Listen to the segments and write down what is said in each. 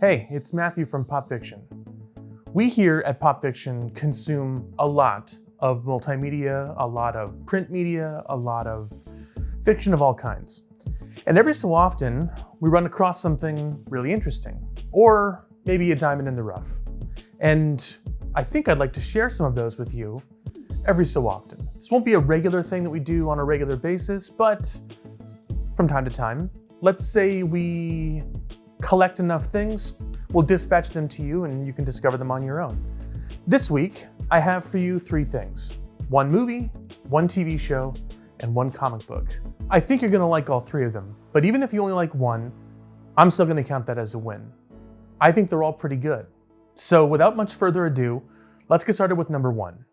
Hey, it's Matthew from Pop Fiction. We here at Pop Fiction consume a lot of multimedia, a lot of print media, a lot of fiction of all kinds. And every so often, we run across something really interesting, or maybe a diamond in the rough. And I think I'd like to share some of those with you every so often. This won't be a regular thing that we do on a regular basis, but from time to time, let's say we collect enough things, we'll dispatch them to you and you can discover them on your own. This week, I have for you 3 things. 1 movie, 1 TV show, and 1 comic book. I think you're gonna like all 3 of them, but even if you only like 1, I'm still gonna count that as a win. I think they're all pretty good. So without much further ado, let's get started with number 1.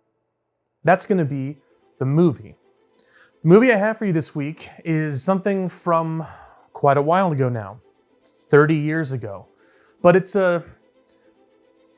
That's gonna be the movie. The movie I have for you this week is something from quite a while ago now, 30 years ago. But it's a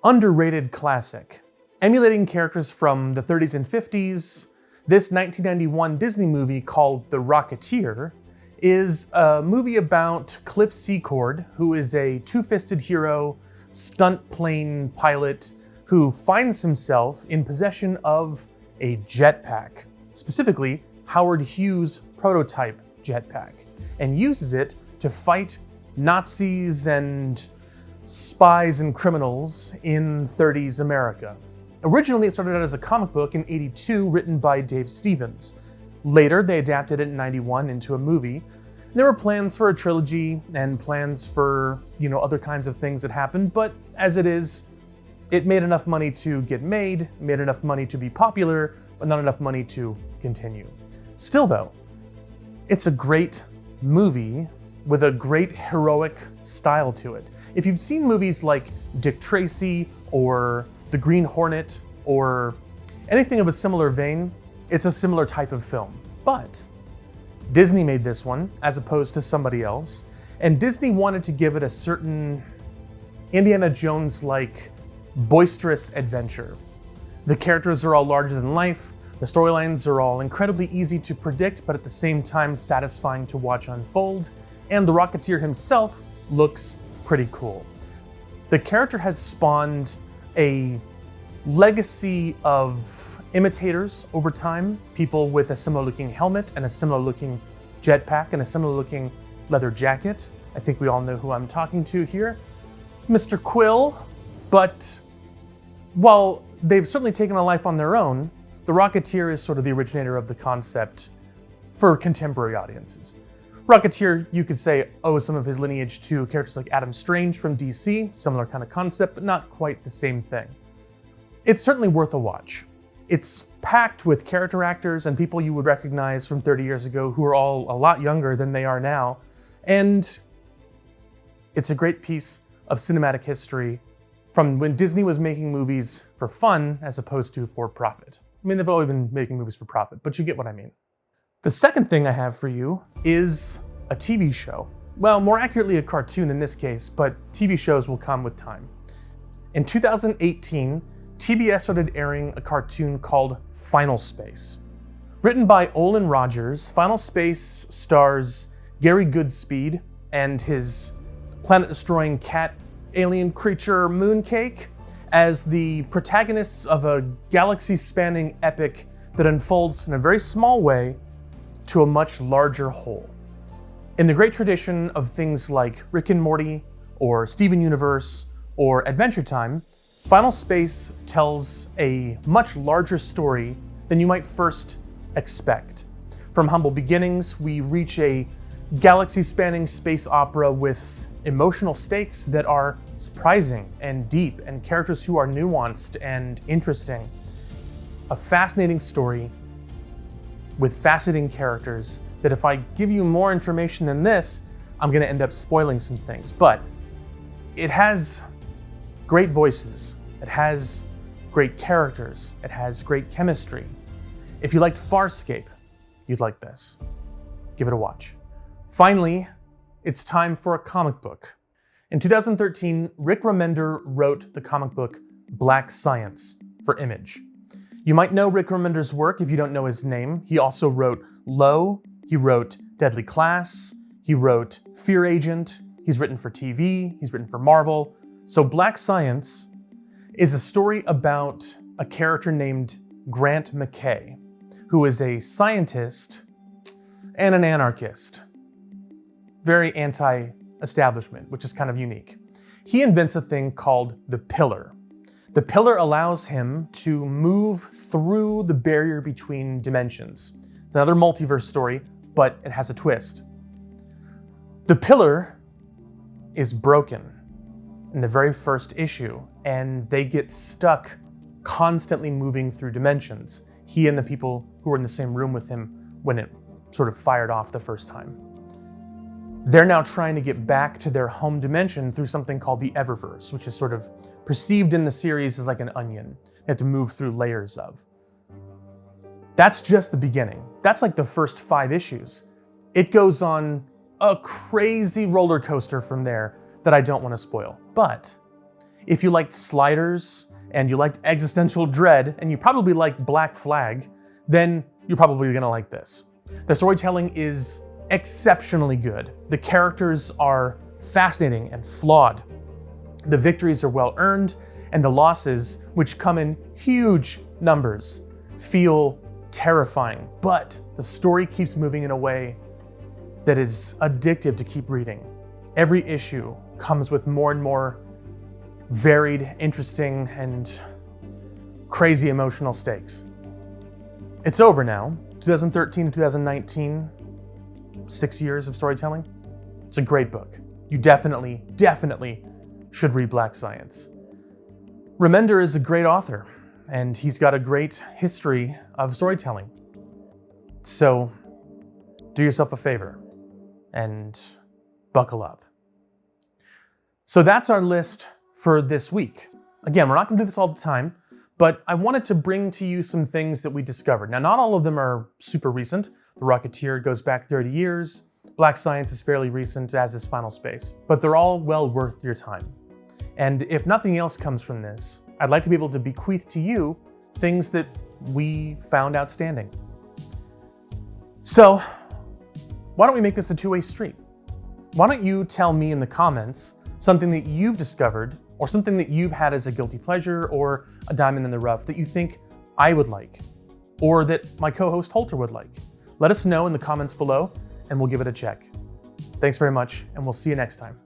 underrated classic. Emulating characters from the 30s and 50s, this 1991 Disney movie called The Rocketeer is a movie about Cliff Secord, who is a two-fisted hero, stunt plane pilot, who finds himself in possession of a jetpack, specifically Howard Hughes' prototype jetpack, and uses it to fight Nazis and spies and criminals in 30s America. Originally, it started out as a comic book in '82 written by Dave Stevens. Later, they adapted it in '91 into a movie. There were plans for a trilogy and plans for, other kinds of things that happened, but as it is, it made enough money to get made enough money to be popular, but not enough money to continue. Still though, it's a great movie with a great heroic style to it. If you've seen movies like Dick Tracy or The Green Hornet or anything of a similar vein, it's a similar type of film. But Disney made this one as opposed to somebody else, and Disney wanted to give it a certain Indiana Jones-like boisterous adventure. The characters are all larger than life, the storylines are all incredibly easy to predict, but at the same time satisfying to watch unfold, and the Rocketeer himself looks pretty cool. The character has spawned a legacy of imitators over time, people with a similar looking helmet and a similar looking jetpack and a similar looking leather jacket. I think we all know who I'm talking to here. Mr. Quill. But while they've certainly taken a life on their own, the Rocketeer is sort of the originator of the concept for contemporary audiences. Rocketeer, you could say, owes some of his lineage to characters like Adam Strange from DC, similar kind of concept, but not quite the same thing. It's certainly worth a watch. It's packed with character actors and people you would recognize from 30 years ago who are all a lot younger than they are now, and it's a great piece of cinematic history from when Disney was making movies for fun as opposed to for profit. I mean, they've always been making movies for profit, but you get what I mean. The second thing I have for you is a TV show. Well, more accurately a cartoon in this case, but TV shows will come with time. In 2018, TBS started airing a cartoon called Final Space. Written by Olin Rogers, Final Space stars Gary Goodspeed and his planet-destroying cat alien creature Mooncake as the protagonists of a galaxy-spanning epic that unfolds in a very small way to a much larger whole. In the great tradition of things like Rick and Morty, or Steven Universe, or Adventure Time, Final Space tells a much larger story than you might first expect. From humble beginnings, we reach a galaxy-spanning space opera with emotional stakes that are surprising and deep, and characters who are nuanced and interesting. A fascinating story with fascinating characters that if I give you more information than this, I'm gonna end up spoiling some things. But it has great voices, it has great characters, it has great chemistry. If you liked Farscape, you'd like this. Give it a watch. Finally, it's time for a comic book. In 2013, Rick Remender wrote the comic book Black Science for Image. You might know Rick Remender's work if you don't know his name. He also wrote Low, he wrote Deadly Class, he wrote Fear Agent, He's written for TV, he's written for Marvel. So Black Science is a story about a character named Grant McKay, who is a scientist and an anarchist. Very anti-establishment, which is kind of unique. He invents a thing called the Pillar. The Pillar allows him to move through the barrier between dimensions. It's another multiverse story, but it has a twist. The Pillar is broken in the very first issue, and they get stuck constantly moving through dimensions. He and the people who were in the same room with him when it sort of fired off the first time. They're now trying to get back to their home dimension through something called the Eververse, which is sort of perceived in the series as like an onion they have to move through layers of. That's just the beginning. That's like the first 5 issues. It goes on a crazy roller coaster from there that I don't want to spoil. But if you liked Sliders and you liked Existential Dread and you probably like Black Flag, then you're probably gonna like this. The storytelling is exceptionally good. The characters are fascinating and flawed. The victories are well earned, and the losses, which come in huge numbers, feel terrifying. But the story keeps moving in a way that is addictive to keep reading. Every issue comes with more and more varied, interesting, and crazy emotional stakes. It's over now. 2013 to 2019, 6 years of storytelling. It's a great book. You definitely should read Black Science. Remender is a great author, and he's got a great history of storytelling. So do yourself a favor and buckle up. So that's our list for this week. Again, we're not gonna do this all the time, but I wanted to bring to you some things that we discovered. Now, not all of them are super recent. The Rocketeer goes back 30 years. Black Science is fairly recent, as is Final Space, but they're all well worth your time. And if nothing else comes from this, I'd like to be able to bequeath to you things that we found outstanding. So why don't we make this a two-way street? Why don't you tell me in the comments something that you've discovered or something that you've had as a guilty pleasure or a diamond in the rough that you think I would like or that my co-host Holter would like. Let us know in the comments below and we'll give it a check. Thanks very much, and we'll see you next time.